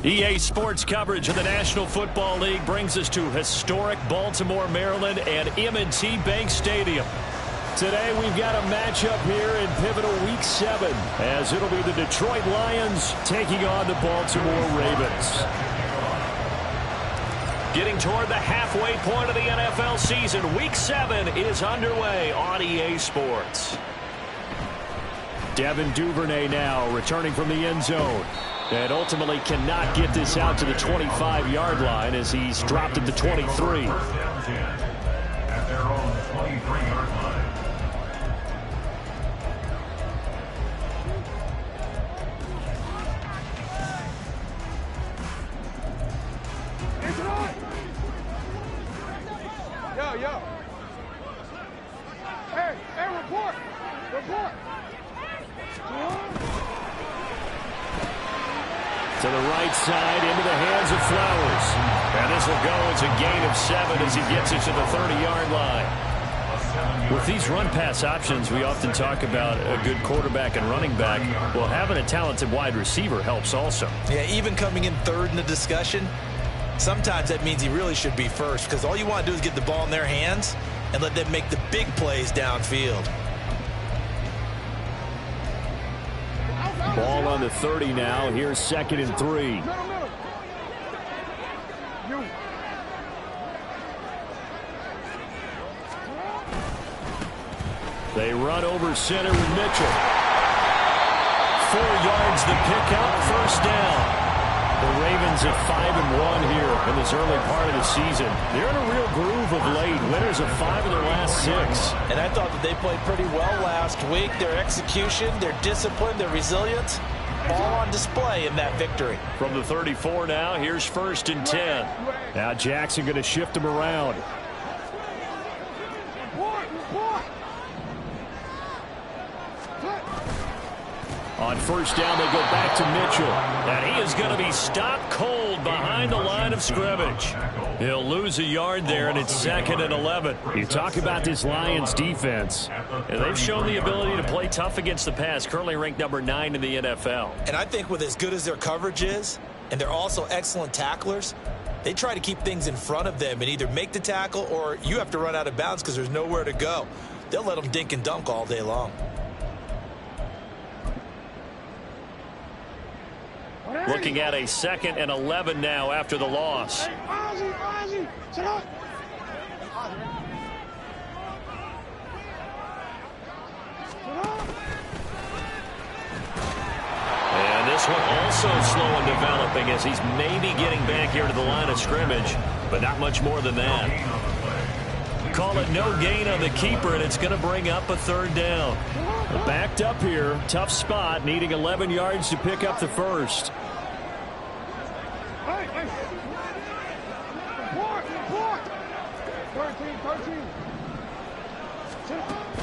EA Sports coverage of the National Football League brings us to historic Baltimore, Maryland and M&T Bank Stadium. Today we've got a matchup here in pivotal Week 7 as it'll be the Detroit Lions taking on the Baltimore Ravens. Getting toward the halfway point of the NFL season, Week 7 is underway on EA Sports. Devin Duvernay now returning from the end zone. And ultimately cannot get this out to the 25-yard line as he's dropped at the 23. At their own 23-yard line. Yo. Hey, report. To the right side, into the hands of Flowers. And this will go as a gain of 7 as he gets it to the 30-yard line. With these run-pass options, we often talk about a good quarterback and running back. Well, having a talented wide receiver helps also. Yeah, even coming in third in the discussion, sometimes that means he really should be first because all you want to do is get the ball in their hands and let them make the big plays downfield. Ball on the 30 now. Here's 2nd and 3. They run over center with Mitchell. 4 yards the pickup, first down. The Ravens at 5-1 here in this early part of the season. They're in a real groove of late. Winners of 5 of their last 6. And I thought that they played pretty well last week. Their execution, their discipline, their resilience, all on display in that victory. From the 34 now, here's 1st and 10. Now Jackson going to shift him around. On 1st down, they go back to Mitchell. And he is going to be stopped cold behind the line of scrimmage. He'll lose a yard there, and it's 2nd and 11. You talk about this Lions defense. And they've shown the ability to play tough against the pass, currently ranked number 9 in the NFL. And I think with as good as their coverage is, and they're also excellent tacklers, they try to keep things in front of them and either make the tackle or you have to run out of bounds because there's nowhere to go. They'll let them dink and dunk all day long. Looking at a 2nd and 11 now after the loss. And this one also slow in developing as he's maybe getting back here to the line of scrimmage, but not much more than that. Call it no gain on the keeper, and it's going to bring up a 3rd down. Backed up here, tough spot, needing 11 yards to pick up the 1st.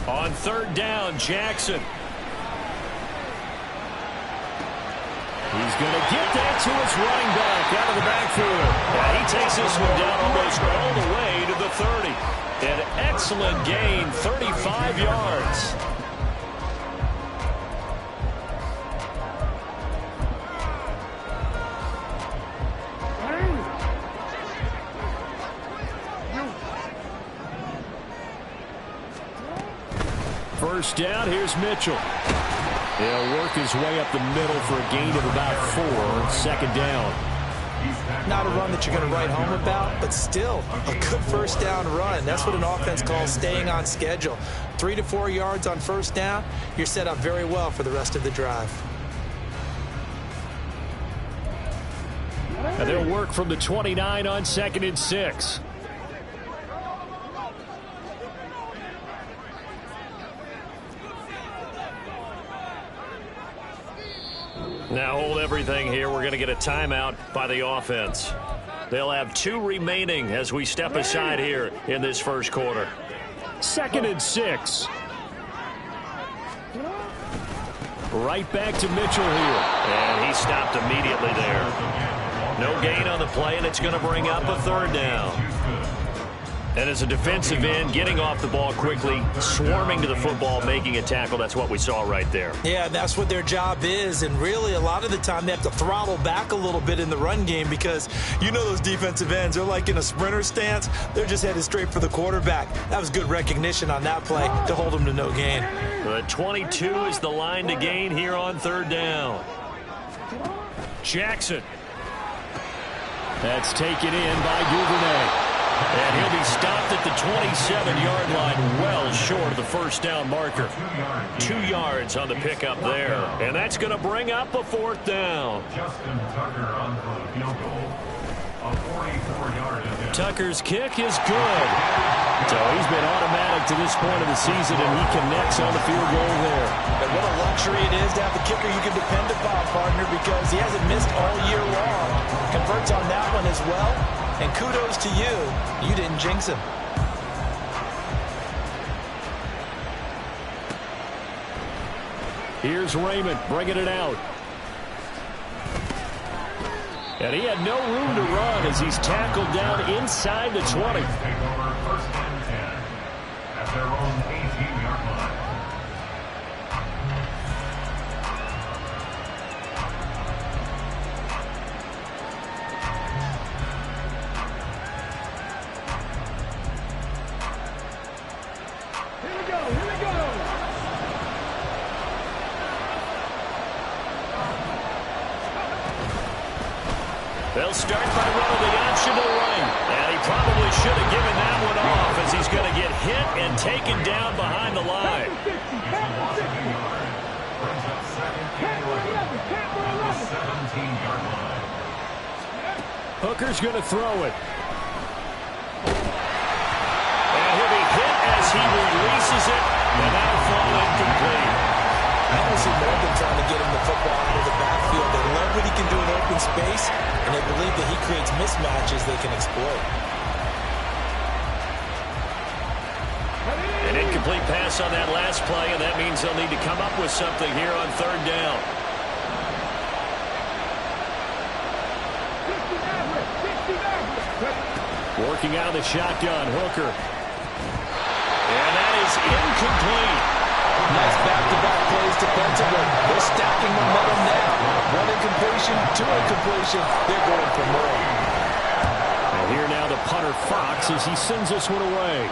On 3rd down, Jackson. He's going to get that to his running back out of the backfield. And he takes this one down almost all the way to the 30. An excellent gain, 35 yards. First down, here's Mitchell. He'll work his way up the middle for a gain of about 4. 2nd down. Not a run that you're going to write home about, but still a good 1st down run. That's what an offense calls staying on schedule. 3 to 4 yards on 1st down, you're set up very well for the rest of the drive. And they'll work from the 29 on 2nd and 6. Now hold everything here. We're going to get a timeout by the offense. They'll have 2 remaining as we step aside here in this 1st quarter. 2nd and 6. Right back to Mitchell here. And he stopped immediately there. No gain on the play, and it's going to bring up a 3rd down. And as a defensive end, getting off the ball quickly, swarming to the football, making a tackle, that's what we saw right there. Yeah, that's what their job is. And really, a lot of the time, they have to throttle back a little bit in the run game because you know those defensive ends, they're like in a sprinter stance. They're just headed straight for the quarterback. That was good recognition on that play to hold them to no gain. The 22 is the line to gain here on third down. Jackson. That's taken in by Duvernay. And he'll be stopped at the 27-yard line, well short of the first down marker. 2 yards on the pickup there. And that's going to bring up a fourth down. Justin Tucker on for the field goal. A 44-yard attempt. Tucker's kick is good. So he's been automatic to this point of the season, and he connects on the field goal there. And what a luxury it is to have a kicker you can depend upon, partner, because he hasn't missed all year long. Converts on that one as well. And kudos to you. You didn't jinx him. Here's Raymond bringing it out. And he had no room to run as he's tackled down inside the 20. Take over first and 10 at their own 18-yard line. They'll start by running the option to the right. And he probably should have given that one off as he's going to get hit and taken down behind the line. Hooker's going to throw it. And he'll be hit as he releases it. And that'll fall incomplete. I don't see Morgan trying to get him the football out of the backfield. They love what he can do in open space, and they believe that he creates mismatches they can exploit. An incomplete pass on that last play, and that means they'll need to come up with something here on third down. Working out of the shotgun, Hooker. And that is incomplete. Nice back-to-back plays defensively. They're stacking momentum now. One incompletion, two incompletion. They're going for more. And here now the punter Fox as he sends this one away.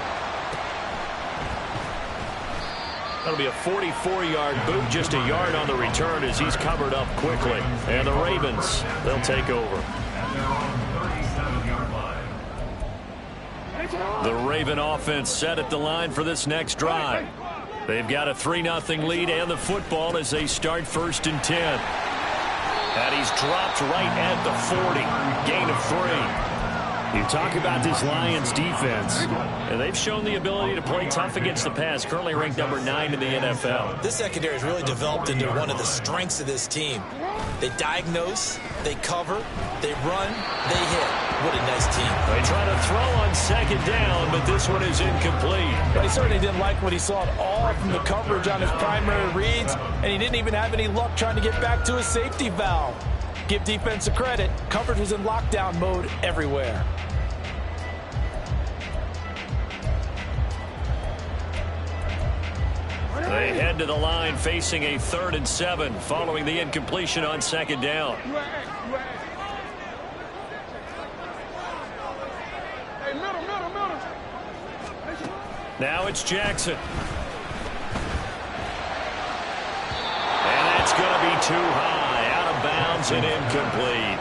That'll be a 44-yard boot, just a yard on the return as he's covered up quickly. And the Ravens, they'll take over. At their own 37-yard line. The Raven offense set at the line for this next drive. They've got a 3-0 lead and the football as they start first and 10. And he's dropped right at the 40. Gain of 3. You talk about this Lions defense, and they've shown the ability to play tough against the pass, currently ranked number 9 in the NFL. This secondary has really developed into one of the strengths of this team. They diagnose, they cover, they run, they hit. What a nice team. They try to throw on second down, but this one is incomplete. But he certainly didn't like what he saw at all from the coverage on his primary reads, and he didn't even have any luck trying to get back to his safety valve. Give defense a credit. Coverage was in lockdown mode everywhere. They head to the line facing a 3rd and 7 following the incompletion on second down. Hey, middle. Now it's Jackson. And that's going to be too high, out of bounds and incomplete.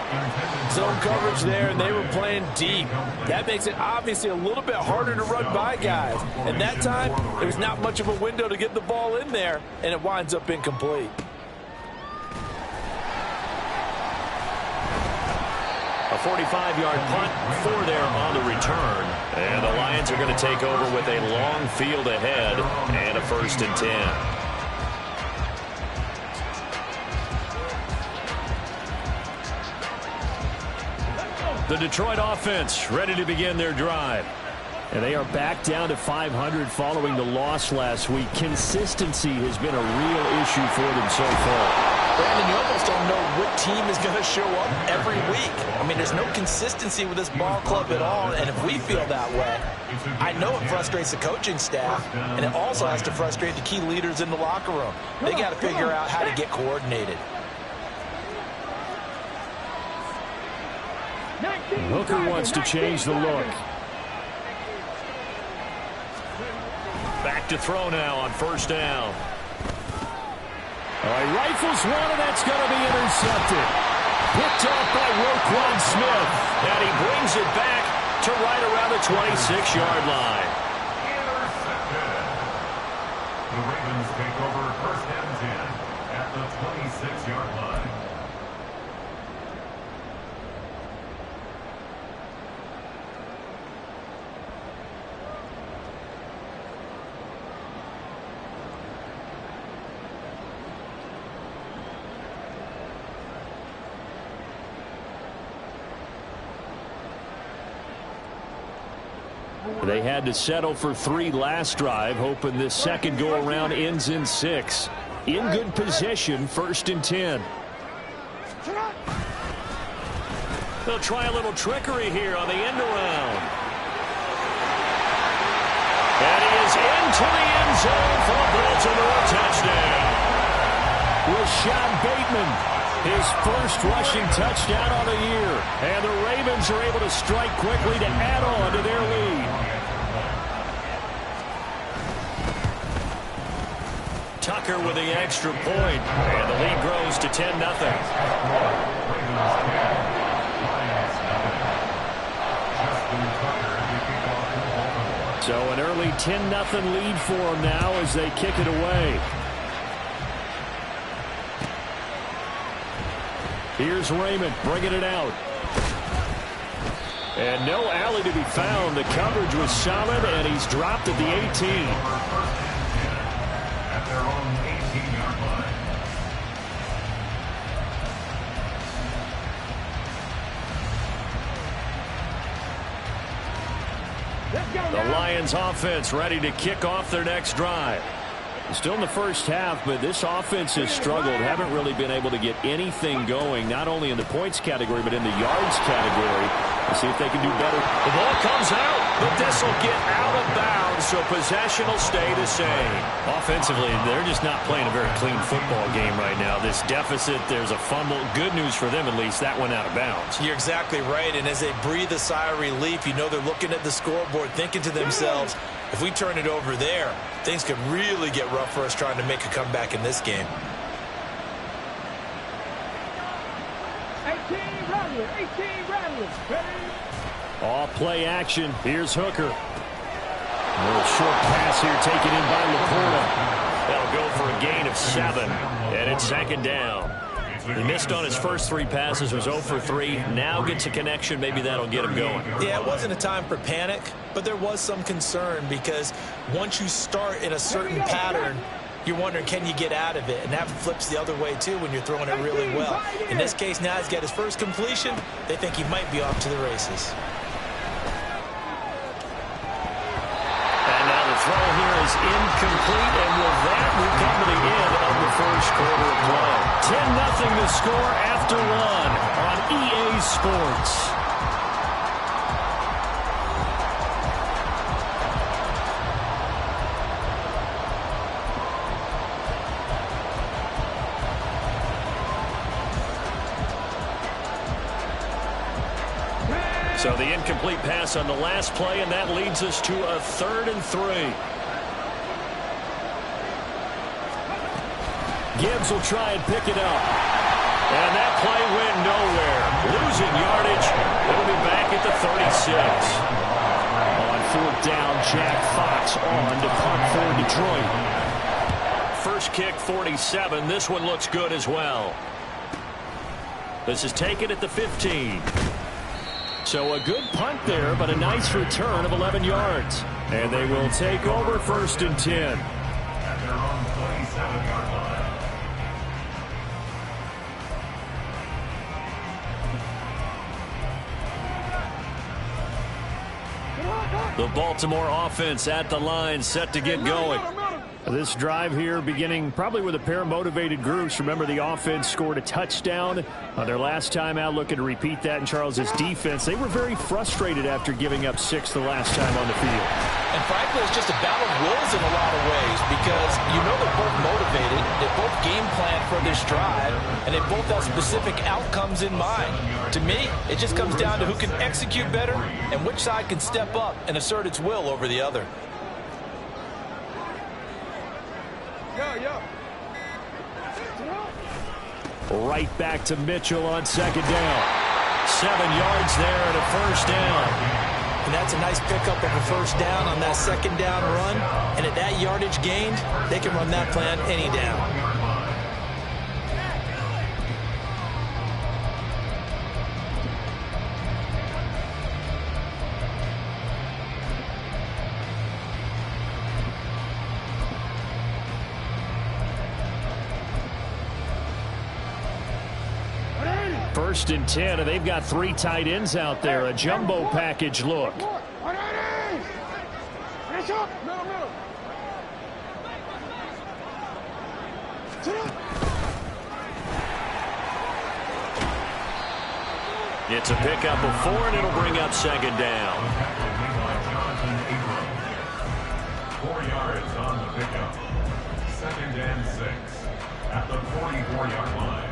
Zone coverage there, and they were playing deep. That makes it obviously a little bit harder to run by guys. And that time, there was not much of a window to get the ball in there, and it winds up incomplete. A 45-yard punt, 4 there on the return. And the Lions are going to take over with a long field ahead and a 1st and 10. The Detroit offense ready to begin their drive. And they are back down to 500 following the loss last week. Consistency has been a real issue for them so far. Brandon, you almost don't know what team is going to show up every week. I mean, there's no consistency with this ball club at all, and if we feel that way, I know it frustrates the coaching staff, and it also has to frustrate the key leaders in the locker room. They got to figure out how to get coordinated. Hooker wants to change the look. Back to throw now on first down. He rifles one, and that's going to be intercepted. Picked off by Roquan Smith, and he brings it back to right around the 26-yard line. Intercepted. The Ravens take over first and 10 at the 26-yard line. They had to settle for 3 last drive, hoping this second go-around ends in 6. In good position, first and 10. They'll try a little trickery here on the end around. And he is into the end zone for a Baltimore touchdown. Rashad Bateman, his first rushing touchdown on the year. And the Ravens are able to strike quickly to add on to their lead. Tucker with the extra point, and the lead grows to 10-0. So an early 10-0 lead for them now as they kick it away. Here's Raymond bringing it out. And no alley to be found. The coverage was solid, and he's dropped at the 18. Their own 18-yard line. The Lions offense ready to kick off their next drive. Still in the first half, but this offense has struggled. Haven't really been able to get anything going, not only in the points category, but in the yards category. Let's see if they can do better. The ball comes out, but this will get out of bounds, so possession will stay the same. Offensively, they're just not playing a very clean football game right now. This deficit, there's a fumble. Good news for them, at least. That went out of bounds. You're exactly right, and as they breathe a sigh of relief, you know they're looking at the scoreboard, thinking to themselves, if we turn it over there, things could really get rough for us trying to make a comeback in this game. 18 Rattlers. All play action. Here's Hooker. A little short pass here taken in by Laporta. That'll go for a gain of 7, and it's second down. He missed on his first 3 passes, was 0 for 3. Now gets a connection. Maybe that'll get him going. Yeah, it wasn't a time for panic, but there was some concern because once you start in a certain pattern, you're wondering, can you get out of it? And that flips the other way, too, when you're throwing it really well. In this case, now he's got his first completion. They think he might be off to the races. And now the throw here is incomplete, and with that, we come to the end of the first quarter of play. 10-0 the score after 1 on EA Sports. So the incomplete pass on the last play, and that leads us to a 3rd and 3. Gibbs will try and pick it up. And that play went nowhere. Losing yardage. It'll be back at the 36. On 4th down, Jack Fox on to punt for Detroit. First kick, 47. This one looks good as well. This is taken at the 15. So a good punt there, but a nice return of 11 yards. And they will take over 1st and 10. At their own 27-yard line. The Baltimore offense at the line, set to get going. This drive here beginning probably with a pair of motivated groups. Remember, the offense scored a touchdown on their last time out, looking to repeat that in Charles's defense. They were very frustrated after giving up 6 the last time on the field. And frankly, it's just a battle of wills in a lot of ways because you know they're both motivated, they both game plan for this drive, and they both have specific outcomes in mind. To me, it just comes down to who can execute better and which side can step up and assert its will over the other. Right back to Mitchell on second down. 7 yards there and a first down. And that's a nice pickup of a first down on that second down run. And at that yardage gained, they can run that plan any down. First and 10, and they've got 3 tight ends out there. A jumbo package look. It's a pickup of 4, and it'll bring up second down. 4 yards on the pickup. 2nd and 6 at the 44-yard line.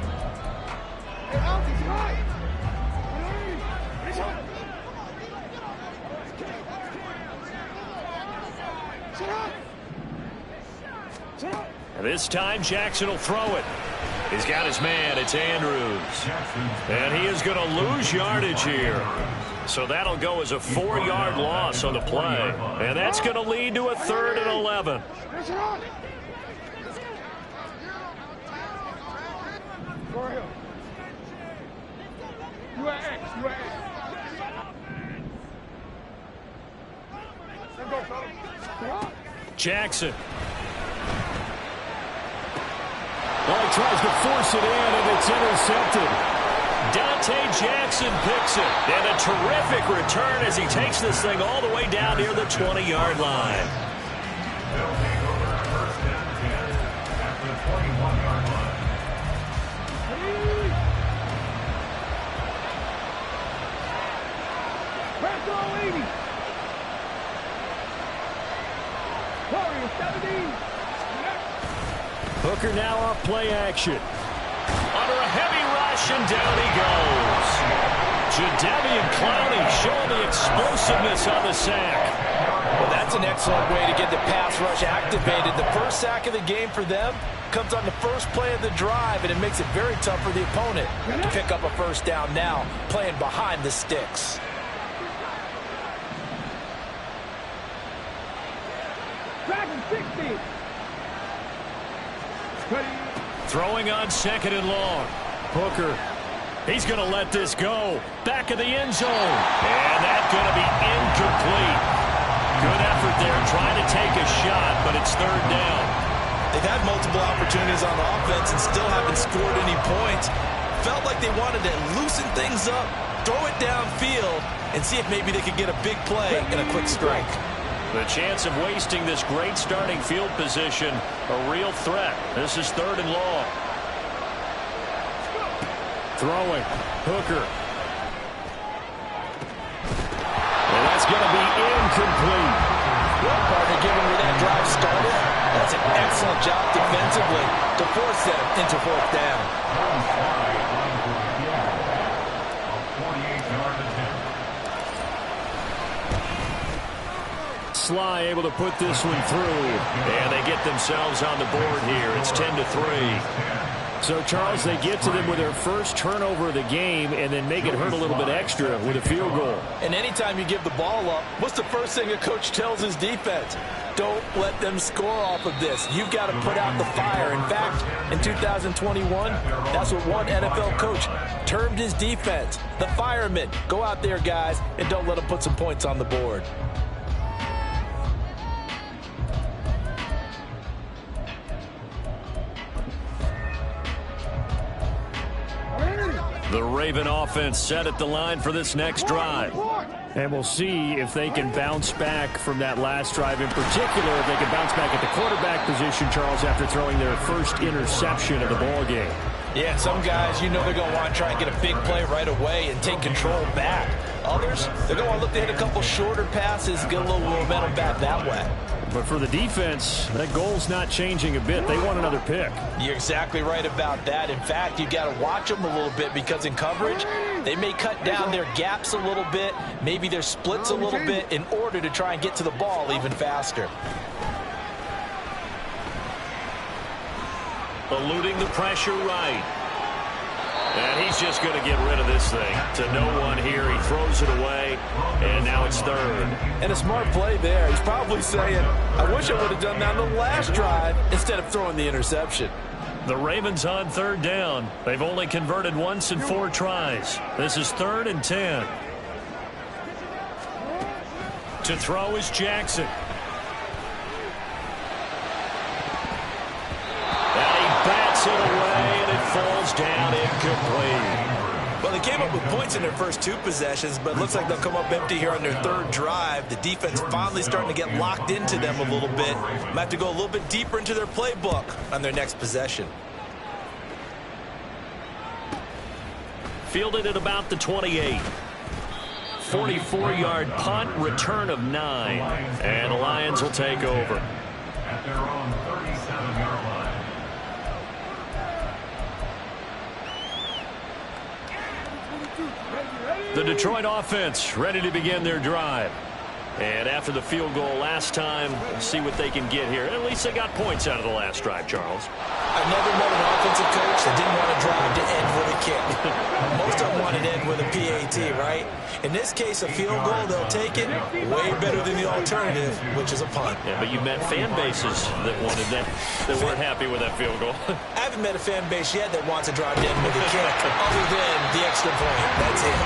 This time Jackson will throw it. He's got his man. It's Andrews. And he is going to lose yardage here. So that'll go as a 4-yard loss on the play. And that's going to lead to a 3rd and 11. Jackson. Well, he tries to force it in, and it's intercepted. Dante Jackson picks it. And a terrific return as he takes this thing all the way down near the 20-yard line. They'll take over 1st and 10 at the 21-yard line. Hooker now off play action. Under a heavy rush, and down he goes. Jadeveon Clowney showing the explosiveness on the sack. Well, that's an excellent way to get the pass rush activated. The first sack of the game for them comes on the first play of the drive, and it makes it very tough for the opponent to pick up a first down now, playing behind the sticks. Throwing on 2nd and long. Hooker. He's going to let this go. Back of the end zone. And that's going to be incomplete. Good effort there trying to take a shot, but it's 3rd down. They've had multiple opportunities on offense and still haven't scored any points. Felt like they wanted to loosen things up, throw it downfield, and see if maybe they could get a big play and a quick strike. The chance of wasting this great starting field position, a real threat. This is 3rd and long. Throwing. Hooker. And that's going to be incomplete. Well, partner, given where that drive started, that's an excellent job defensively to force them into 4th down. Sly able to put this one through, and they get themselves on the board here. It's 10-3. So, Charles, they get to them with their first turnover of the game and then make it hurt a little bit extra with a field goal. And anytime you give the ball up, what's the first thing a coach tells his defense? Don't let them score off of this. You've got to put out the fire. In fact, in 2021, that's what one NFL coach termed his defense. The firemen. Go out there, guys, and don't let them put some points on the board. The Raven offense set at the line for this next drive. And we'll see if they can bounce back from that last drive. In particular, if they can bounce back at the quarterback position, Charles, after throwing their first interception of the ball game. Yeah, some guys, you know they're going to want to try and get a big play right away and take control back. Others, they're going to look to hit a couple shorter passes, get a little momentum back that way. But for the defense, that goal's not changing a bit. They want another pick. You're exactly right about that. In fact, you got to watch them a little bit because in coverage, they may cut down their gaps a little bit, maybe their splits a little bit in order to try and get to the ball even faster. Eluding the pressure right. And he's just going to get rid of this thing. To no one here. He throws it away, and now it's third. And a smart play there. He's probably saying, I wish I would have done that on the last drive instead of throwing the interception. The Ravens on third down. They've only converted once in 4 tries. This is 3rd and 10. To throw is Jackson. Bats it away, and it falls down incomplete. Well, they came up with points in their first 2 possessions, but it looks like they'll come up empty here on their 3rd drive. The defense finally starting to get locked into them a little bit. Might have to go a little bit deeper into their playbook on their next possession. Fielded at about the 28. 44-yard punt, return of 9. And the Lions will take over. At their own 37-yard line. The Detroit offense ready to begin their drive. And after the field goal last time, see what they can get here. At least they got points out of the last drive, Charles. I've never met an offensive coach that didn't want to drive to end with a kick. Most of them want to end with a PAT, right? In this case, a field goal, they'll take it. Way better than the alternative, which is a punt. Yeah, but you've met fan bases that wanted that weren't happy with that field goal. I haven't met a fan base yet that wants to drive to end with a kick, other than the extra point. That's it.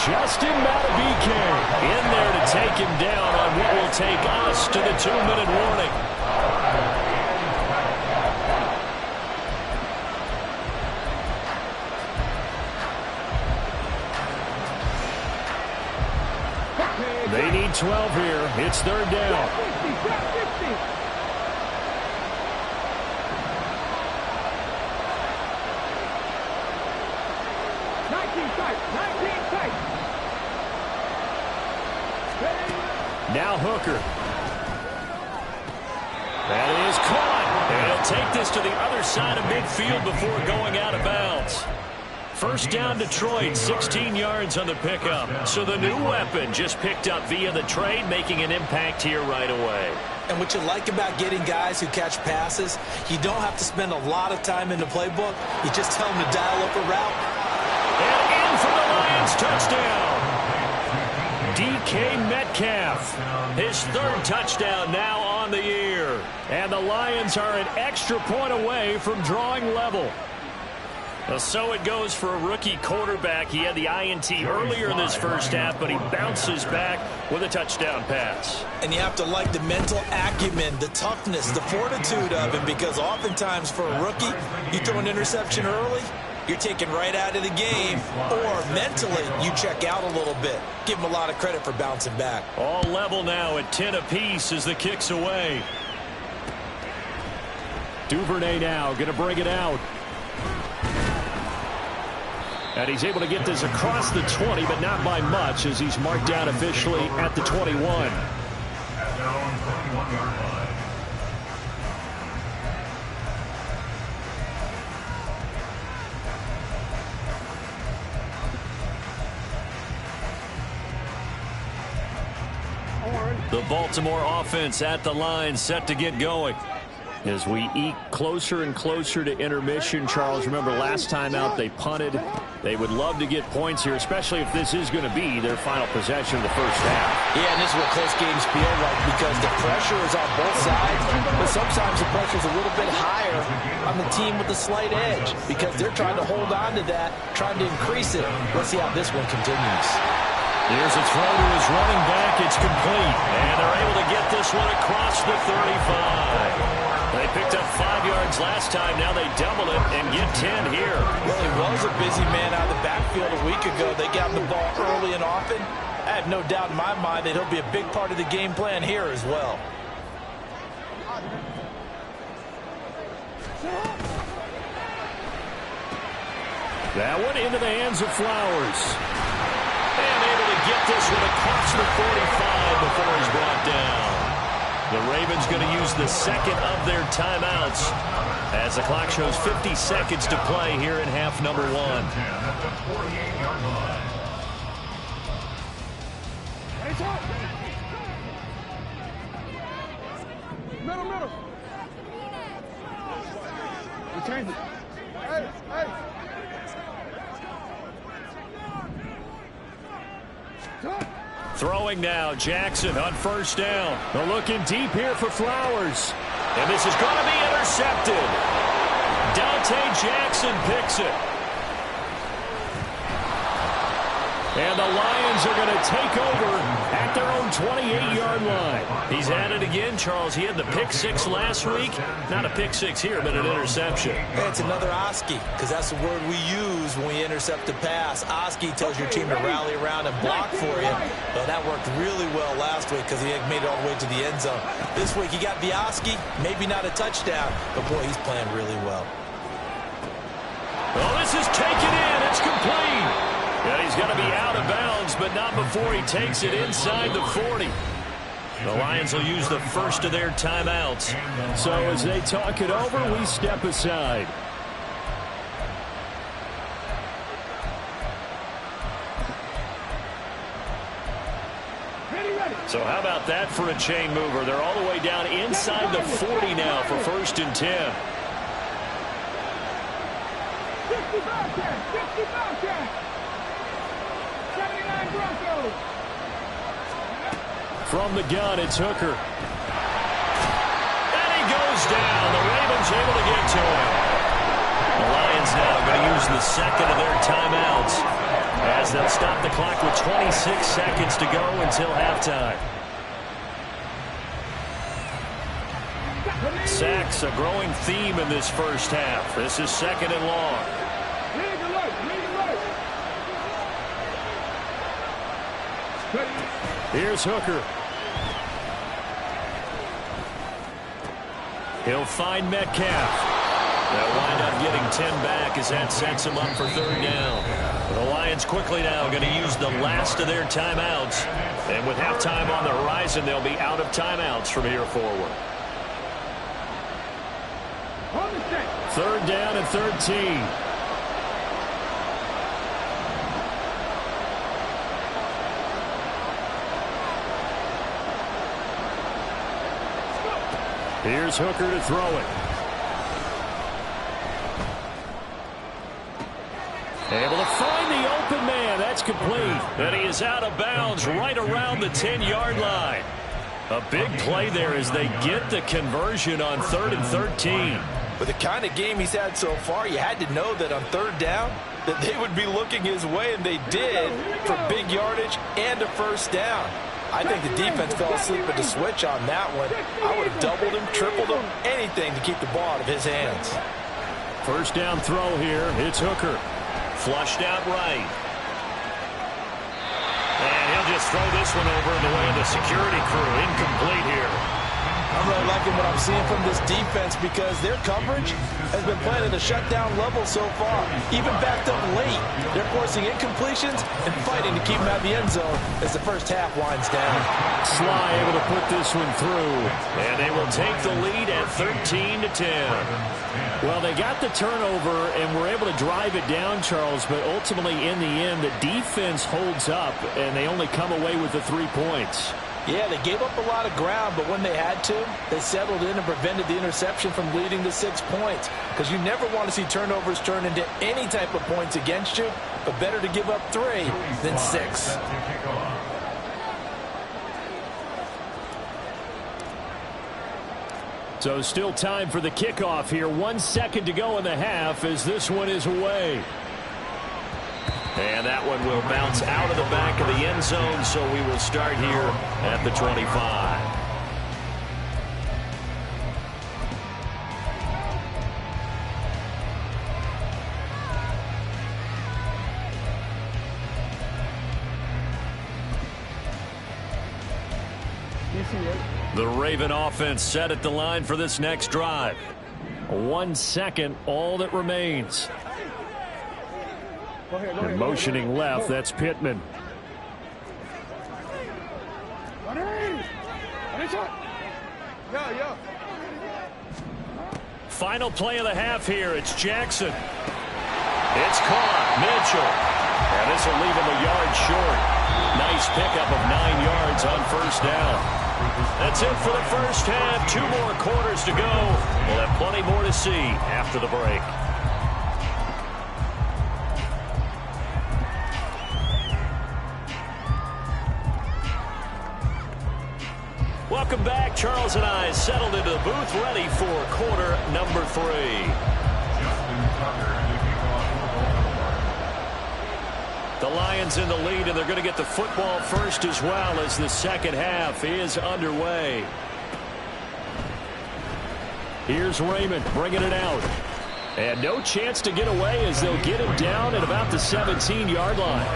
Justin Matabike in there to take him down on what will take us to the 2-minute warning. They need 12 here. It's 3rd down. 50. Now Hooker. That is caught. And he'll take this to the other side of midfield before going out of bounds. First down Detroit, 16 yards on the pickup. So the new weapon just picked up via the trade, making an impact here right away. And what you like about getting guys who catch passes, you don't have to spend a lot of time in the playbook. You just tell them to dial up a route. And in for the Lions, touchdown. DK Metcalf, his 3rd touchdown now on the year. And the Lions are an extra point away from drawing level. So it goes for a rookie quarterback. He had the INT earlier in this first half, but he bounces back with a touchdown pass. And you have to like the mental acumen, the toughness, the fortitude of him, because oftentimes for a rookie, you throw an interception early, you're taken right out of the game, or mentally you check out a little bit. Give him a lot of credit for bouncing back. All level now at 10 apiece as the kick's away. Duvernay now going to bring it out. And he's able to get this across the 20, but not by much, as he's marked down officially at the 21. At their own 21-yard line. The Baltimore offense at the line, set to get going. As we eke closer and closer to intermission, Charles, remember last time out they punted. They would love to get points here, especially if this is going to be their final possession of the first half. Yeah, and this is what close games feel like, because the pressure is on both sides, but sometimes the pressure is a little bit higher on the team with the slight edge, because they're trying to hold on to that, trying to increase it. Let's see how this one continues. Here's a throw to his running back. It's complete. And they're able to get this one across the 35. They picked up 5 yards last time. Now they double it and get 10 here. Well, he was a busy man out of the backfield a week ago. They got him the ball early and often. I have no doubt in my mind that he'll be a big part of the game plan here as well. That one into the hands of Flowers. And able to get this one across the 45 before he's brought down. The Ravens going to use the second of their timeouts as the clock shows 50 seconds to play here in half number 1. Middle. We change it. Hey. Throwing now, Jackson on first down. They're looking deep here for Flowers. And this is going to be intercepted. Dante Jackson picks it. And the Lions are going to take over at their own 28-yard line. He's at it again, Charles. He had the pick 6 last week. Not a pick 6 here, but an interception. Hey, it's another Oski, because that's the word we use when we intercept a pass. Oski tells your team to rally around and block for you. Well, that worked really well last week because he had made it all the way to the end zone. This week he got the Oski, maybe not a touchdown, but boy, he's playing really well. Oh, this is taken in. It's complete. And he's going to be out of bounds, but not before he takes it inside the 40. The Lions will use the first of their timeouts. So as they talk it over, we step aside. So how about that for a chain mover? They're all the way down inside the 40 now for 1st and 10. 65 10. From the gun, it's Hooker. And he goes down. The Ravens able to get to him. The Lions now going to use the second of their timeouts as they'll stop the clock with 26 seconds to go until halftime. Sacks a growing theme in this first half. This is 2nd and long. Here's Hooker. He'll find Metcalf. They'll wind up getting 10 back as that sets him up for 3rd down. The Lions quickly now going to use the last of their timeouts. And with halftime on the horizon, they'll be out of timeouts from here forward. 3rd down and 13. Here's Hooker to throw it. Able to find the open man. That's complete. And he is out of bounds right around the 10-yard line. A big play there as they get the conversion on 3rd and 13. With the kind of game he's had so far, you had to know that on 3rd down that they would be looking his way, and they did, for big yardage and a 1st down. I think the defense fell asleep at the switch on that one. I would have doubled him, tripled him, anything to keep the ball out of his hands. 1st down throw here. It's Hooker. Flushed out right. And he'll just throw this one over in the way of the security crew. Incomplete here. I'm really liking what I'm seeing from this defense because their coverage has been playing at a shutdown level so far. Even backed up late, they're forcing incompletions and fighting to keep them out of the end zone as the first half winds down. Sly able to put this one through. And they will take the lead at 13-10. Well, they got the turnover and were able to drive it down, Charles, but ultimately in the end, the defense holds up and they only come away with the 3 points. Yeah, they gave up a lot of ground, but when they had to, they settled in and prevented the interception from leading to 6 points. Because you never want to see turnovers turn into any type of points against you, but better to give up 3 than 6. So still time for the kickoff here. 1 second to go in the half as this one is away. And that one will bounce out of the back of the end zone, so we will start here at the 25. The Raven offense set at the line for this next drive. 1 second, all that remains. And motioning left, that's Pittman. Final play of the half here. It's Jackson. It's caught. Mitchell. And this will leave him a yard short. Nice pickup of 9 yards on first down. That's it for the first half. 2 more quarters to go. We'll have plenty more to see after the break. Welcome back. Charles and I settled into the booth, ready for quarter number 3. The Lions in the lead, and they're going to get the football first as well as the second half is underway. Here's Raymond bringing it out. And no chance to get away as they'll get him down at about the 17-yard line.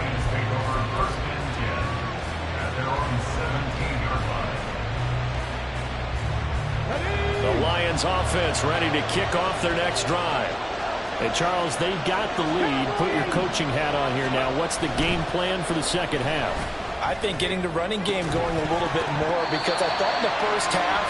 The Lions offense ready to kick off their next drive. Hey, Charles, they got the lead. Put your coaching hat on here now. What's the game plan for the second half? I think getting the running game going a little bit more, because I thought in the first half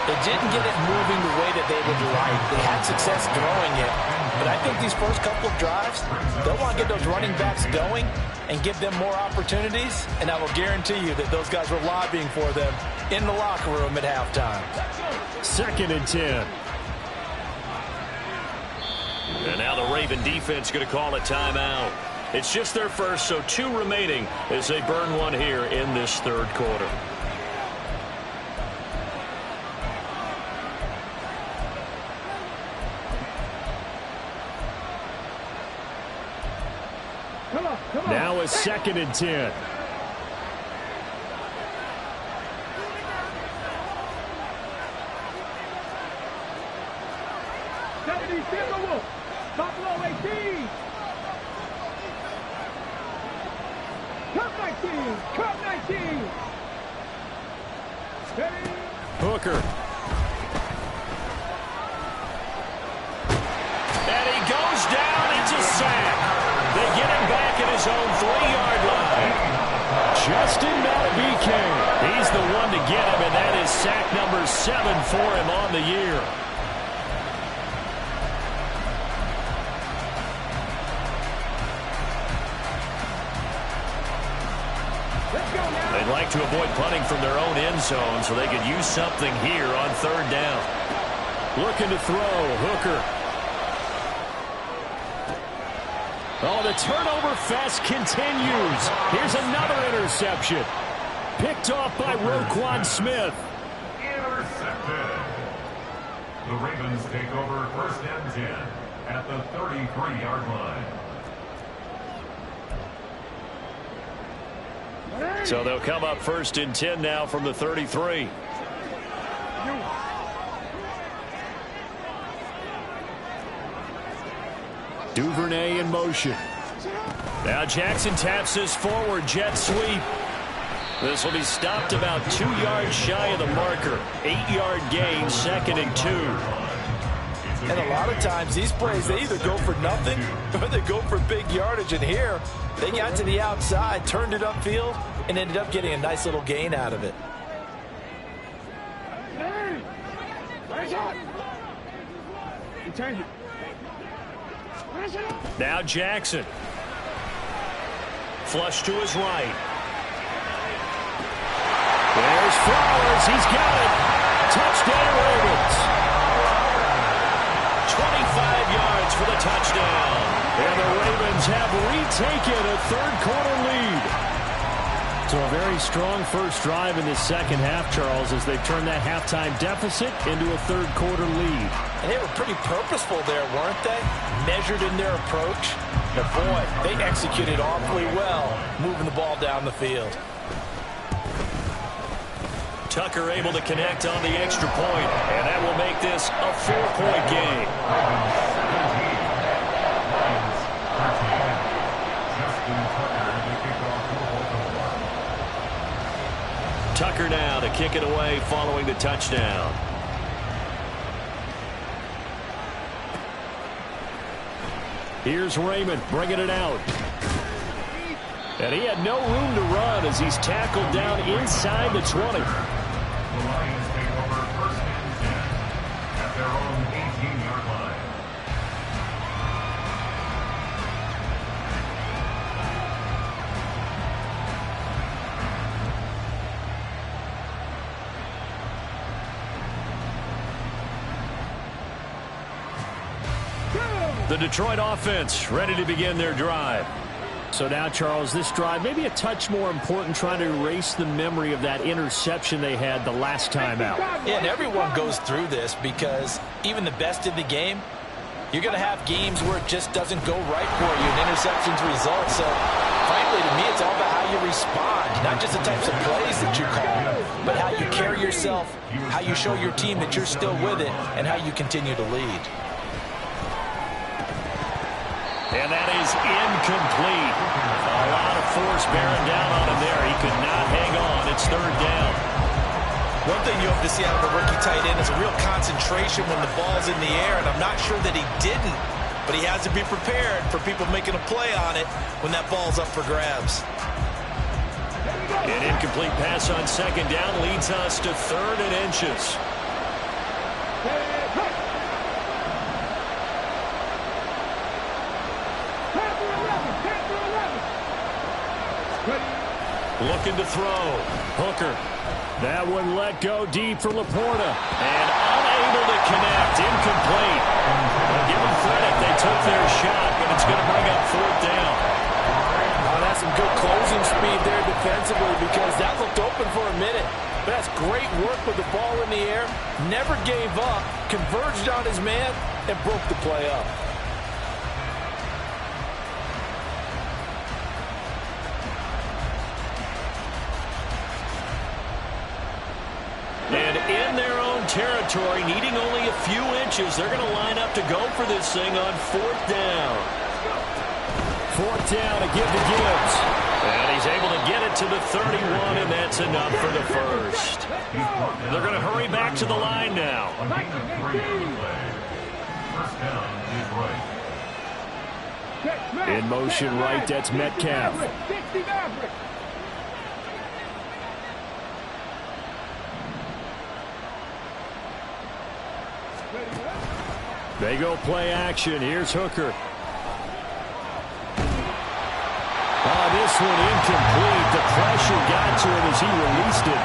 they didn't get it moving the way that they would like. They had success throwing it. But I think these first couple of drives, they'll want to get those running backs going and give them more opportunities. And I will guarantee you that those guys were lobbying for them in the locker room at halftime. 2nd and 10. And now the Raven defense going to call a timeout. It's just their first, so 2 remaining as they burn one here in this third quarter. Now a 2nd and 10. Buffalo 18. Cup 19. Cup 19. Hooker. And he goes down. It's a sack. They get him back at his own 3-yard line. Justin Matabike. He's the one to get him, and that is sack number 7 for him on the year. They'd like to avoid punting from their own end zone so they could use something here on 3rd down. Looking to throw, Hooker. Oh, the turnover fest continues. Here's another interception. Picked off by Roquan Smith. Intercepted. The Ravens take over 1st and 10 at the 33-yard line. So they'll come up 1st and 10 now from the 33. Duvernay in motion. Now Jackson taps this forward jet sweep. This will be stopped about 2 yards shy of the marker. 8-yard gain, 2nd and 2. And a lot of times these plays, they either go for nothing or they go for big yardage. And here, they got to the outside, turned it upfield, and ended up getting a nice little gain out of it. Now Jackson. Flush to his right. There's Flowers. He's got it. Touchdown Ravens. 25 yards for the touchdown. And the Ravens have retaken a 3rd quarter lead. So a very strong first drive in this second half, Charles, as they've turned that halftime deficit into a 3rd quarter lead. And they were pretty purposeful there, weren't they? Measured in their approach. But boy, they executed awfully well, moving the ball down the field. Tucker able to connect on the extra point, and that will make this a 4-point game. Tucker now to kick it away following the touchdown. Here's Raymond bringing it out. And he had no room to run as he's tackled down inside the 20. The Lions take over first and 10 at their own 18-yard line. The Detroit offense ready to begin their drive. So now, Charles, this drive maybe a touch more important, trying to erase the memory of that interception they had the last time out. Yeah, and everyone goes through this because even the best in the game, you're going to have games where it just doesn't go right for you and interceptions result. So, frankly, to me, it's all about how you respond, not just the types of plays that you call, but how you carry yourself, how you show your team that you're still with it, and how you continue to lead. And that is incomplete. A lot of force bearing down on him there. He could not hang on. It's third down. One thing you hope to see out of a rookie tight end is a real concentration when the ball's in the air, and I'm not sure that he didn't, but he has to be prepared for people making a play on it when that ball's up for grabs. An incomplete pass on second down leads us to 3rd and inches. Looking to throw. Hooker. That one let go deep for Laporta. And unable to connect. Incomplete. Well, give them credit. They took their shot, but it's going to bring up 4th down. Oh, that's some good closing speed there defensively because that looked open for a minute. But that's great work with the ball in the air. Never gave up. Converged on his man and broke the play up. And in their own territory, needing only a few inches, they're going to line up to go for this thing on 4th down. 4th down to give to Gibbs. And he's able to get it to the 31, and that's enough for the first. They're going to hurry back to the line now. First down, Detroit. In motion right, that's Metcalf. They go play action. Here's Hooker. This one incomplete. The pressure got to him as he released it.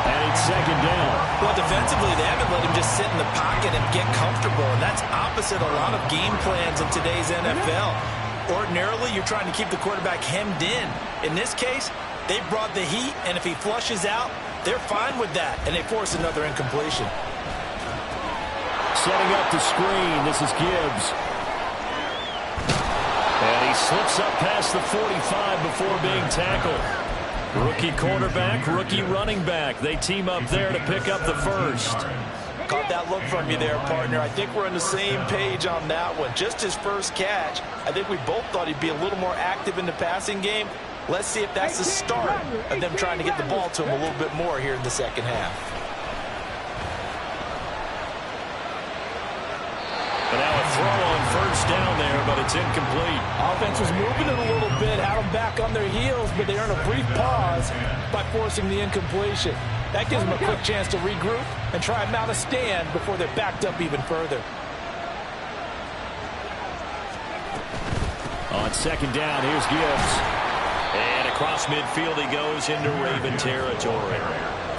And it's second down. Well, defensively, they haven't let him just sit in the pocket and get comfortable, and that's opposite a lot of game plans in today's NFL. Ordinarily, you're trying to keep the quarterback hemmed in. In this case, they brought the heat, and if he flushes out, they're fine with that, and they force another incompletion. Setting up the screen. This is Gibbs. And he slips up past the 45 before being tackled. Rookie quarterback, rookie running back. They team up there to pick up the first. Caught that look from you there, partner. I think we're on the same page on that one. Just his first catch. I think we both thought he'd be a little more active in the passing game. Let's see if that's the start of them trying to get the ball to him a little bit more here in the second half. But now a throw on first down there, but it's incomplete. Offense was moving it a little bit, had them back on their heels, but they earned a brief pause by forcing the incompletion. That gives them a quick chance to regroup and try and mount a stand before they're backed up even further. On second down, here's Gibbs. And across midfield he goes into Raven territory.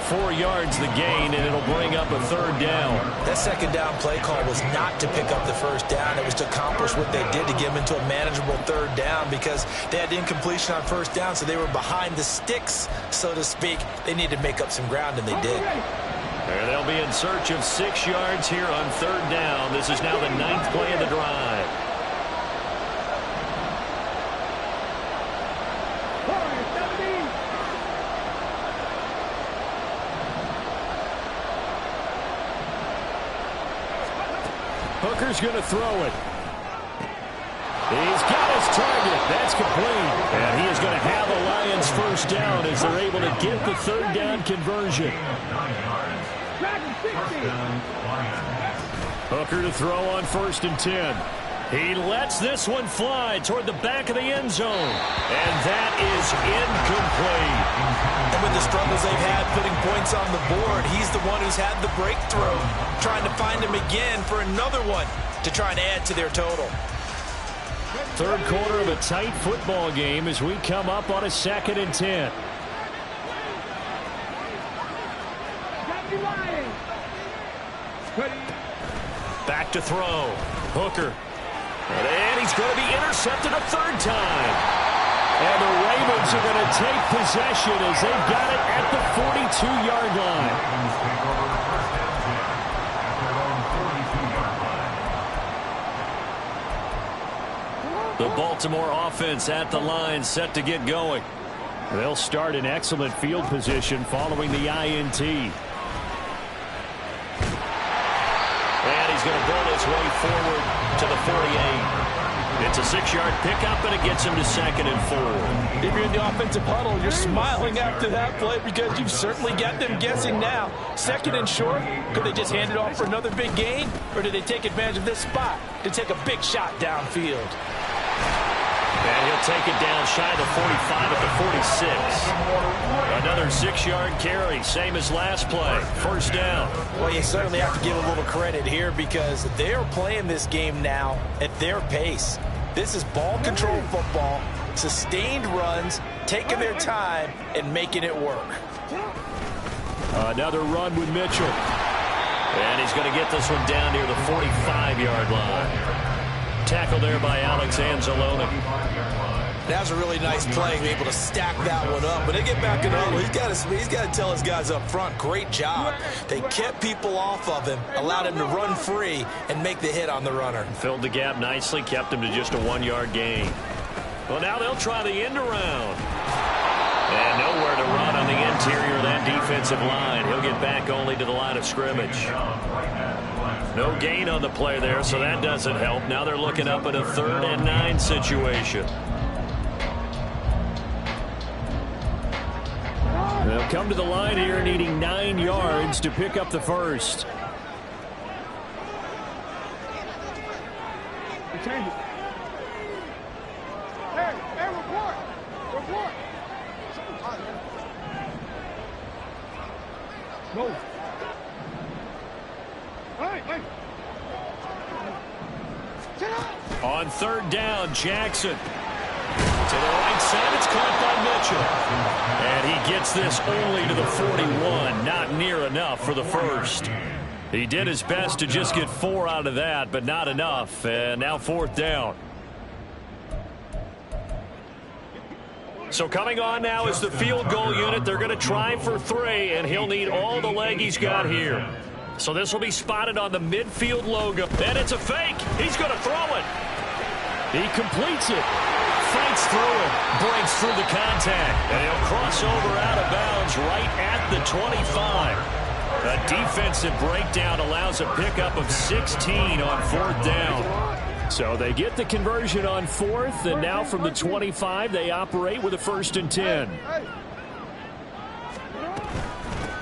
4 yards the gain, and it'll bring up a third down. That second down play call was not to pick up the first down. It was to accomplish what they did to get them into a manageable third down because they had incompletion on first down, so they were behind the sticks, so to speak. They needed to make up some ground, and they did. And they'll be in search of 6 yards here on third down. This is now the 9th play of the drive. Hooker's going to throw it. He's got his target. That's complete. And he is going to have a Lions first first down as they're able to get the third down conversion. Hooker to throw on 1st and 10. He lets this one fly toward the back of the end zone. And that is incomplete. And with the struggles they've had putting points on the board, he's the one who's had the breakthrough, trying to find him again for another one to try and add to their total. Third quarter of a tight football game as we come up on a 2nd and 10. Back to throw. Hooker. And he's going to be intercepted a 3rd time. And the Ravens are going to take possession as they've got it at the 42-yard line. The Baltimore offense at the line, set to get going. They'll start in excellent field position following the INT. And he's going to burn his way forward to the 48. It's a 6-yard pickup, and it gets him to 2nd and 4. If you're in the offensive huddle, you're smiling after that play because you've certainly got them guessing now. 2nd and short, could they just hand it off for another big gain? Or did they take advantage of this spot to take a big shot downfield? And he'll take it down shy of the 45 at the 46. Another 6-yard carry, same as last play. 1st down. Well, you certainly have to give a little credit here because they're playing this game now at their pace. This is ball control football, sustained runs, taking their time and making it work. Another run with Mitchell. And he's going to get this one down near the 45-yard line. Tackle there by Alex Anzalone. That was a really nice play, able to stack that one up. But they get back in the huddle. He's got to tell his guys up front, great job. They kept people off of him, allowed him to run free and make the hit on the runner. Filled the gap nicely, kept him to just a 1-yard gain. Well, now they'll try the end around. And nowhere to run on the interior of that defensive line. He'll get back only to the line of scrimmage. No gain on the play there, so that doesn't help. Now they're looking up at a 3rd and 9 situation. They'll come to the line here needing 9 yards to pick up the first. Change it. Hey, report. Report. No. Hey. On 3rd down, Jackson. To the right side, it's caught by Mitchell. And he gets this only to the 41. Not near enough for the first. He did his best to just get 4 out of that, but not enough. And now 4th down. So coming on now is the field goal unit. They're going to try for 3, and he'll need all the leg he's got here. So this will be spotted on the midfield logo. And it's a fake. He's going to throw it. He completes it. Fights through it. Breaks through the contact. And he'll cross over out of bounds right at the 25. A defensive breakdown allows a pickup of 16 on 4th down. So they get the conversion on 4th, and now from the 25, they operate with a 1st and 10.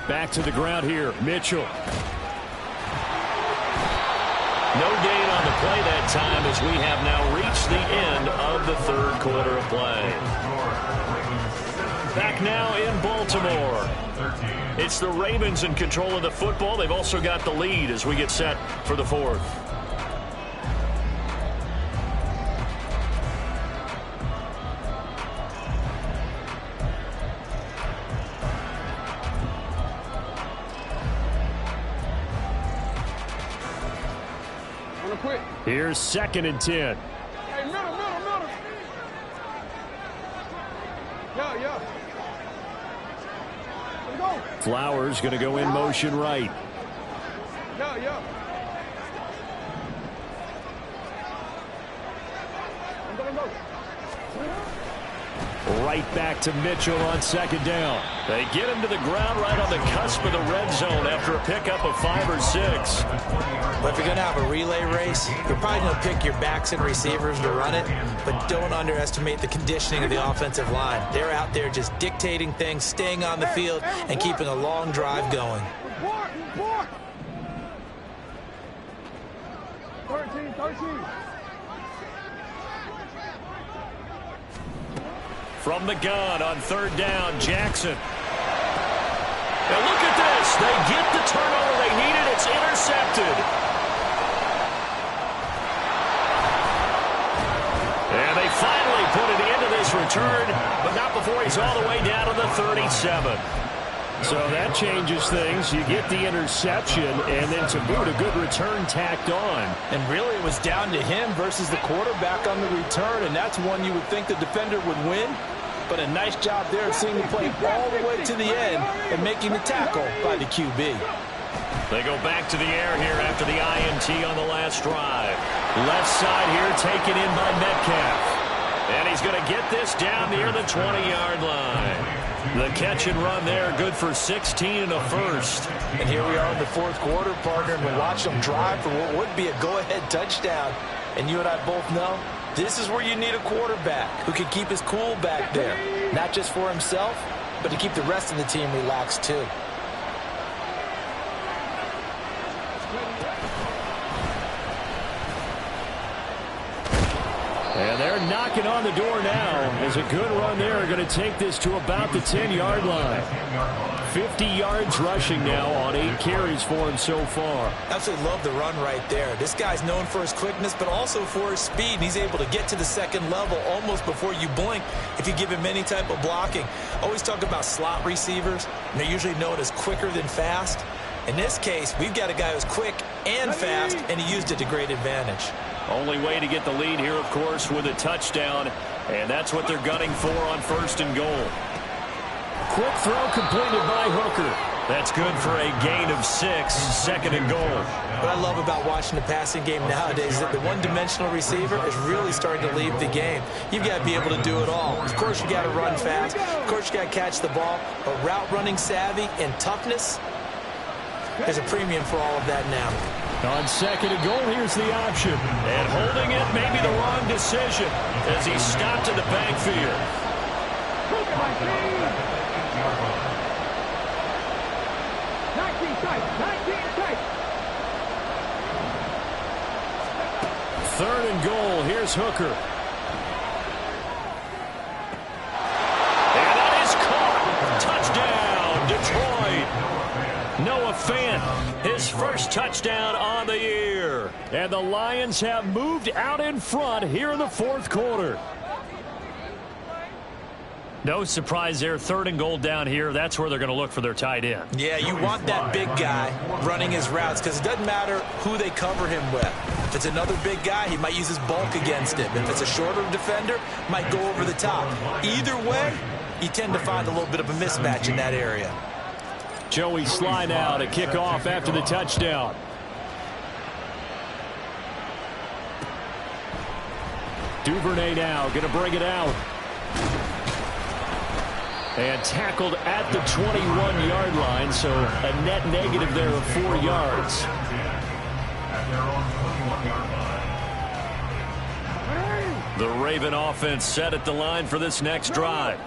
Back to the ground here, Mitchell. No gain on the play that time as we have now reached the end of the 3rd quarter of play. Back now in Baltimore. It's the Ravens in control of the football. They've also got the lead as we get set for the 4th. Here's 2nd and 10. Hey, middle. Yeah. Let's go. Flowers going to go in motion right. Yeah. Right back to Mitchell on second down. They get him to the ground right on the cusp of the red zone after a pickup of 5 or 6. But if you're going to have a relay race, you're probably going to pick your backs and receivers to run it, but don't underestimate the conditioning of the offensive line. They're out there just dictating things, staying on the field, and keeping a long drive going. 13. From the gun on third down, Jackson. Now look at this. They get the turnover they needed. It's intercepted. And they finally put it into this return, but not before he's all the way down to the 37. So that changes things. You get the interception, and then to boot, a good return tacked on. And really, it was down to him versus the quarterback on the return, and that's one you would think the defender would win. But a nice job there of seeing the play all the way to the end and making the tackle by the QB. They go back to the air here after the INT on the last drive. Left side here taken in by Metcalf. And he's going to get this down near the 20-yard line. The catch and run there, good for 16 and a first. And here we are in the fourth quarter, partner, and we'll watch them drive for what would be a go-ahead touchdown. And you and I both know this is where you need a quarterback who can keep his cool back there. Not just for himself, but to keep the rest of the team relaxed too. And they're knocking on the door now. As a good run there, are going to take this to about the 10-yard line. 50 yards rushing now on 8 carries for him so far. Absolutely love the run right there. This guy's known for his quickness, but also for his speed. He's able to get to the second level almost before you blink if you give him any type of blocking. Always talk about slot receivers, and they're usually known as quicker than fast. In this case, we've got a guy who's quick and fast, and he used it to great advantage. Only way to get the lead here, of course, with a touchdown, and that's what they're gunning for on first and goal. Quick throw completed by Hooker. That's good for a gain of 6, second and goal. What I love about watching the passing game nowadays is that the one-dimensional receiver is really starting to leave the game. You've got to be able to do it all. Of course, you got to run fast. Of course, you got to catch the ball. But route running savvy and toughness, there's a premium for all of that now. On second and goal, here's the option. And holding it may be the wrong decision as he stopped in the backfield. 19 tight. Third and goal, here's Hooker. And that is caught. Touchdown, Detroit. Noah Fant, his first touchdown on the year. And the Lions have moved out in front here in the fourth quarter. No surprise there. Third and goal down here. That's where they're going to look for their tight end. Yeah, you want that big guy running his routes because it doesn't matter who they cover him with. If it's another big guy, he might use his bulk against him. If it's a shorter defender, might go over the top. Either way, you tend to find a little bit of a mismatch in that area. Joey Sly now to kick off after the touchdown. Duvernay now going to bring it out. And tackled at the 21-yard line, so a net negative there of 4 yards. The Raven offense set at the line for this next drive.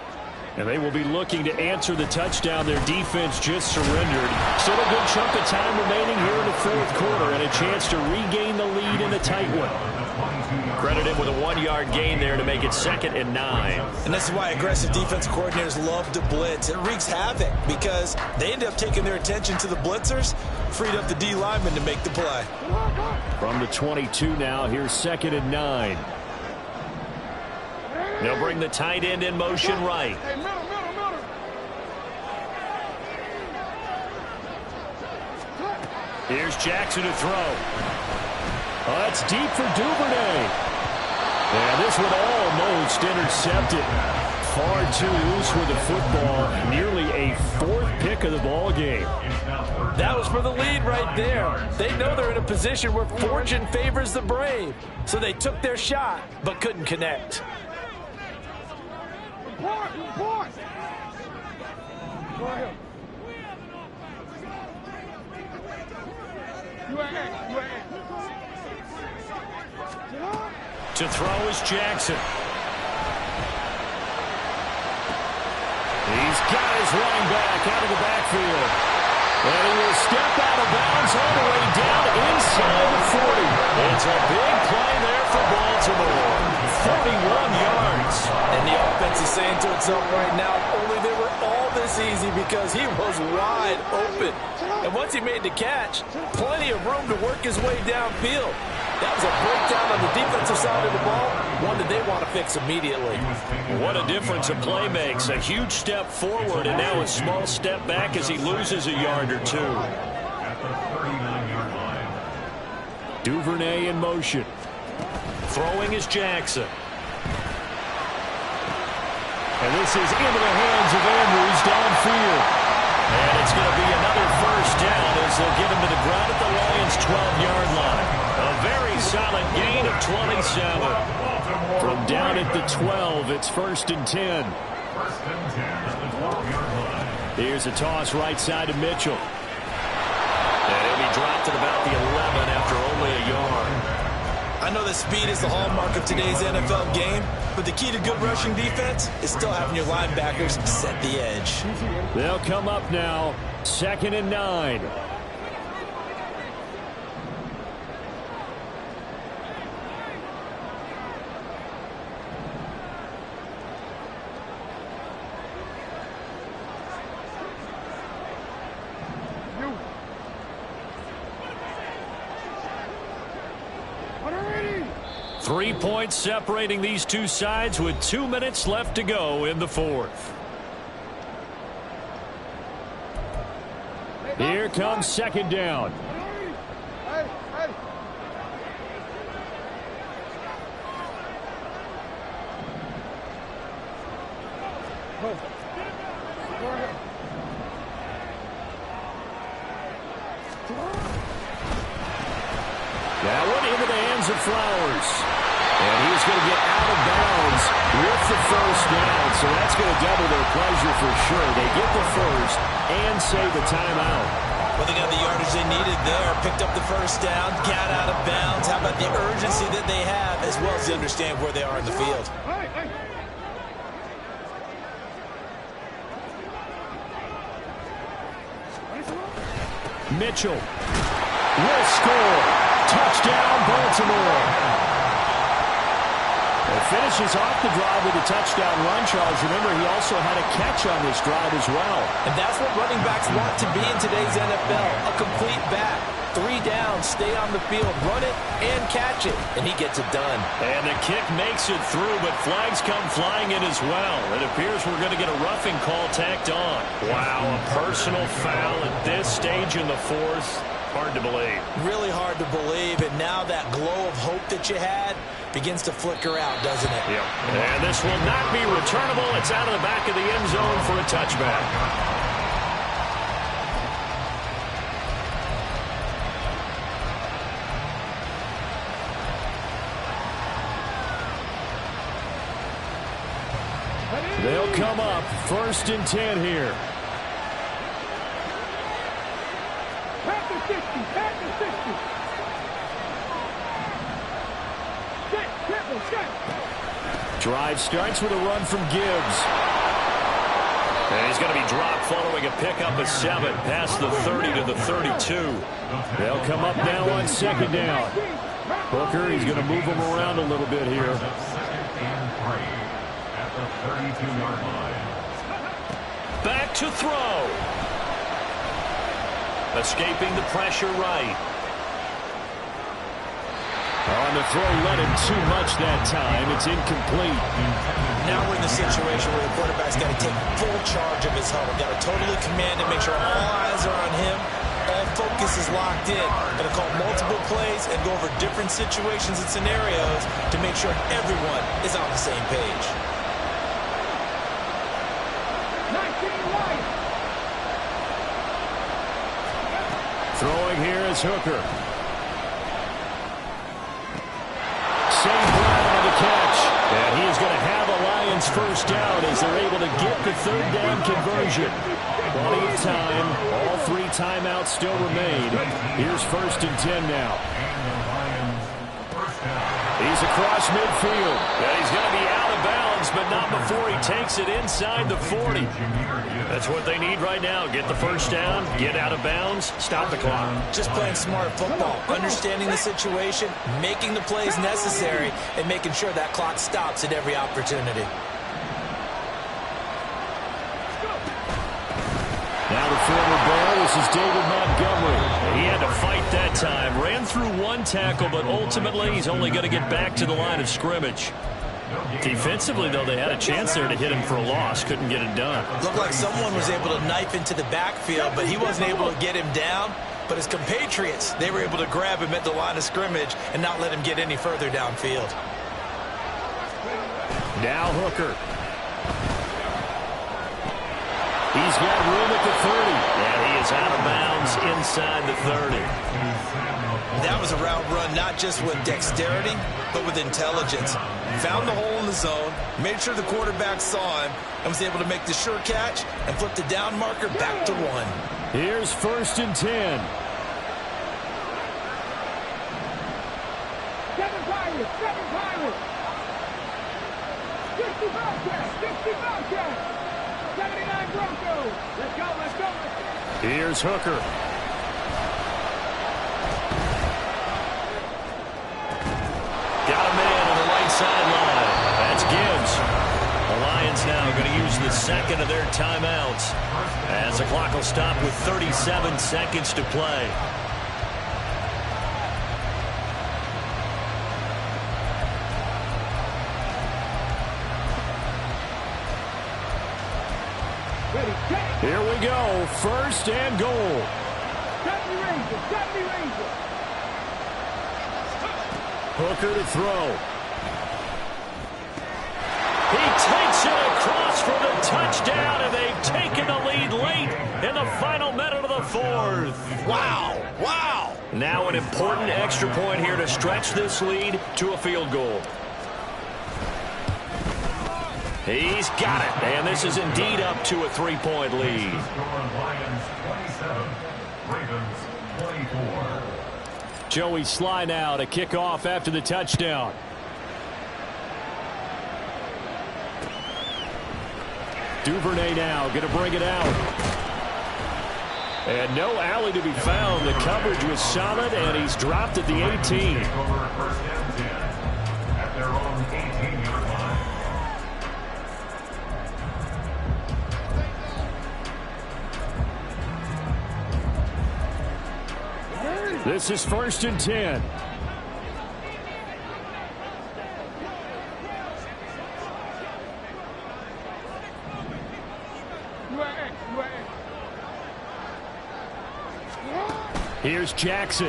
And they will be looking to answer the touchdown. Their defense just surrendered. Still a good chunk of time remaining here in the fourth quarter and a chance to regain the lead in a tight one. Credit him with a 1-yard gain there to make it 2nd and 9. And this is why aggressive defense coordinators love to blitz. It wreaks havoc because they end up taking their attention to the blitzers, freed up the D lineman to make the play. From the 22 now, here's 2nd and 9. They'll bring the tight end in motion right. Hey, middle. Here's Jackson to throw. Oh, that's deep for Duvernay. And this one almost intercepted. Far too loose with the football. Nearly a 4th pick of the ball game. That was for the lead right there. They know they're in a position where fortune favors the brave. So they took their shot, but couldn't connect. Report! Report! Go ahead. To throw is Jackson. He's got his running back out of the backfield. And he will step out of bounds all the way down inside the 40. It's a big play there for Baltimore. 41 yards. And the offense is saying to itself right now, only they were all this easy because he was wide open. And once he made the catch, plenty of room to work his way downfield. That was a breakdown on the defensive side of the ball, one that they want to fix immediately. What a difference a play makes. A huge step forward and now a small step back as he loses a yard or two. At the 39-yard line. Duvernay in motion. Throwing is Jackson. And this is into the hands of Andrews downfield. And it's going to be another first down as they'll get him to the ground at the Lions' 12-yard line. A very solid gain of 27. From down at the 12, it's 1st and 10. 1st and 10 at the 12-yard line. Here's a toss right side to Mitchell. And he'll be dropped at about the 11 after only a yard. I know that speed is the hallmark of today's NFL game, but the key to good rushing defense is still having your linebackers set the edge. They'll come up now, 2nd and 9. Ready? 3 points separating these two sides with 2 minutes left to go in the fourth. Here comes 2nd down. Hey, hey. Go. Go ahead. That one into the hands of Flowers. And he's going to get out of bounds with the first down. So that's going to double their pleasure for sure. They get the first and save the timeout. Well, they got the yardage they needed there. Picked up the first down, got out of bounds. How about the urgency that they have, as well as they understand where they are in the field? Hey, hey. Mitchell will score. Touchdown, Baltimore. It finishes off the drive with a touchdown run, Charles. Remember, he also had a catch on this drive as well. And that's what running backs want to be in today's NFL, a complete back. 3 downs, stay on the field, run it, and catch it. And he gets it done. And the kick makes it through, but flags come flying in as well. It appears we're going to get a roughing call tacked on. Wow, a personal foul at this stage in the fourth. Hard to believe. Really hard to believe, and now that glow of hope that you had begins to flicker out, doesn't it? Yep. And this will not be returnable. It's out of the back of the end zone for a touchback. They'll come up 1st and 10 here. Pass the 60, pass the 60. Set. Drive starts with a run from Gibbs. And he's going to be dropped following a pickup of 7 past the 30 to the 32. They'll come up now on 2nd down. Booker, he's going to move them around a little bit here. 2nd and 3 at the 32-yard line. Back to throw. Escaping the pressure right. On the throw, let him too much that time. It's incomplete. Now we're in the situation where the quarterback's got to take full charge of his huddle. Got to totally command it, make sure all eyes are on him. All focus is locked in. Got to call multiple plays and go over different situations and scenarios to make sure everyone is on the same page. 19 right. Throwing here is Hooker. St. Brown on the catch. And he is going to have a Lions first down as they're able to get the third down conversion. Plenty of time. All 3 timeouts still remain. Here's 1st and 10 now. He's across midfield. Yeah, he's going to be out of bounds, but not before he takes it inside the 40. That's what they need right now. Get the first down, get out of bounds, stop the clock. Just playing smart football, understanding the situation, making the plays necessary, and making sure that clock stops at every opportunity. Now the former Bear, this is David Montgomery. He had to fight that time. Ran through 1 tackle, but ultimately he's only going to get back to the line of scrimmage. Defensively, though, they had a chance there to hit him for a loss. Couldn't get it done. Looked like someone was able to knife into the backfield, but he wasn't able to get him down. But his compatriots, they were able to grab him at the line of scrimmage and not let him get any further downfield. Now Hooker. He's got room at the 30. And he is out of bounds inside the 30. That was a route run not just with dexterity, but with intelligence. Found the hole in the zone, made sure the quarterback saw him, and was able to make the sure catch and flip the down marker back to 1. Here's 1st and 10. 7 Pirates, 7 Pirates. 60 Bobcats, 60 Bobcats. 79 Broncos. Let's go, let's go, let's go. Here's Hooker. Got a man on the right sideline. That's Gibbs. The Lions now going to use the second of their timeouts as the clock will stop with 37 seconds to play. Here we go. 1st and goal. 70 Rangers, 70 Rangers. Hooker to throw. He takes it across for the touchdown, and they've taken the lead late in the final minute of the 4th. Wow, wow. Now an important extra point here to stretch this lead to a field goal. He's got it, and this is indeed up to a 3-point lead. Lions 27, Ravens 24. Joey Sly now to kick off after the touchdown. Duvernay now going to bring it out. And no alley to be found. The coverage was solid, and he's dropped at the 18. Take over 1st and 10 at their own 18-yard line. This is 1st and 10. Here's Jackson.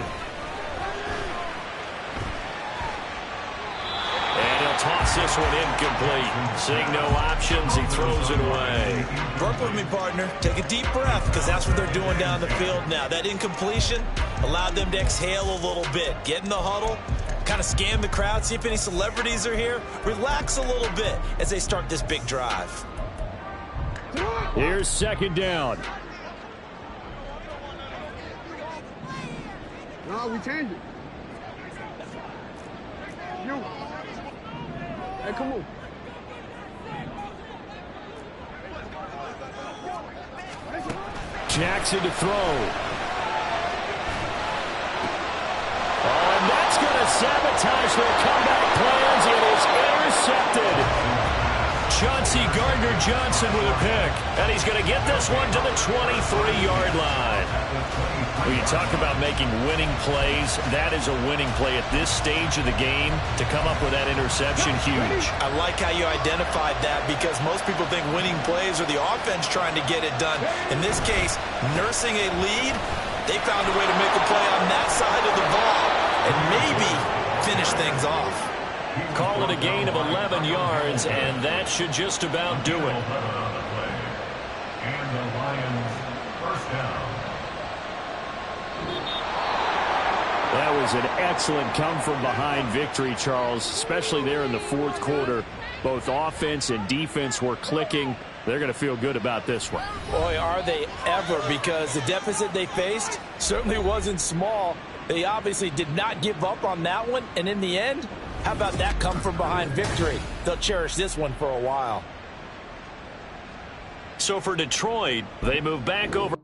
And he'll toss this one incomplete. Seeing no options, he throws it away. Work with me, partner. Take a deep breath, because that's what they're doing down the field now. That incompletion allowed them to exhale a little bit. Get in the huddle, kind of scan the crowd, see if any celebrities are here. Relax a little bit as they start this big drive. Here's 2nd down. No, we changed it. You. Hey, come on. Jackson to throw. Oh, and that's going to sabotage their comeback plans. It is intercepted. Chauncey Gardner-Johnson with a pick. And he's going to get this one to the 23-yard line. When you talk about making winning plays, that is a winning play at this stage of the game. To come up with that interception, huge. I like how you identified that, because most people think winning plays are the offense trying to get it done. In this case, nursing a lead, they found a way to make a play on that side of the ball and maybe finish things off. Call it a gain of 11 yards, and that should just about do it. And the Lions 1st down. That was an excellent come-from-behind victory, Charles, especially there in the fourth quarter. Both offense and defense were clicking. They're going to feel good about this one. Boy, are they ever, because the deficit they faced certainly wasn't small. They obviously did not give up on that one, and in the end, how about that come-from-behind victory? They'll cherish this one for a while. So for Detroit, they move back over.